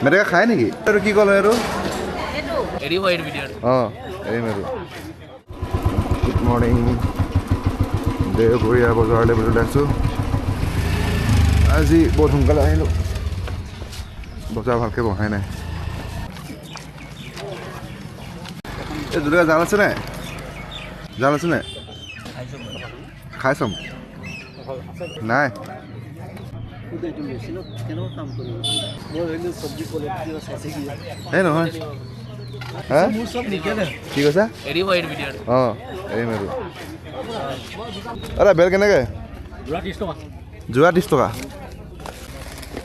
মেটেকা খায় নেকি আৰু কি ক'ল আৰু এৰিব এই ভিডিঅ'টো এৰিম আৰু গুড মৰ্ণিং দেওবৰীয়া বজাৰলৈ বুলি ওলাইছোঁ আজি বহুত সোনকালে আহিলোঁ বজাৰ ভালকৈ বহাই নাই এই দুটা জাল আছে নাই খাই চাম নাই এই নহয় হা কি কৈছা এৰিব এই ভিডিঅ'টো এৰিম আৰু বেল কেনেকৈ যোৰা 30 টকা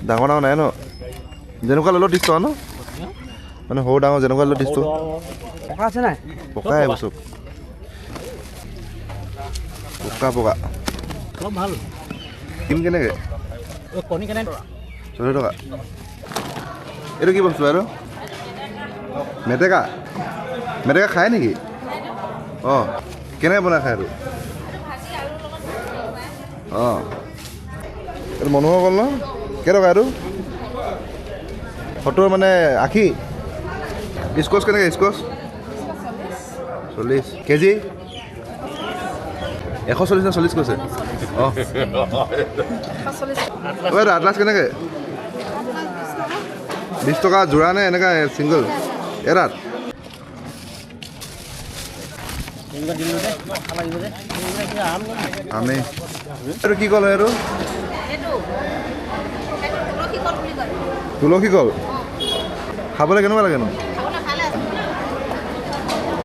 ডাঙৰ ডাঙৰ নাই ন যেনেকুৱা ল'লেও 30 টকা ন মানে সৰু ডাঙৰ যেনেকুৱা ল'লেও 30 টকা পকা আছে নাই পকা আহিব চব পকা অলপ ভাল কিম কেনেকৈ কণী কেনে 14 টকা এইটো কি বস্তু আৰু মেটেকা খায় নেকি কেনেকৈ বনাই খায় আৰু এইটো মনোহৰ গ'ল ন কেইটকা এইটো 70 মানে 80 স্কচ কেনেকৈ স্কচ 40 কেজি 140 নে 40 কৈছে আটলাছ কেনেকৈ 20 টকা যোৰা নে এনেকুৱা ছিংগল এৰাত আমি এইটো কি ক'ল আৰু তুলসী কল খাবলৈ কেনেকুৱা লাগেনো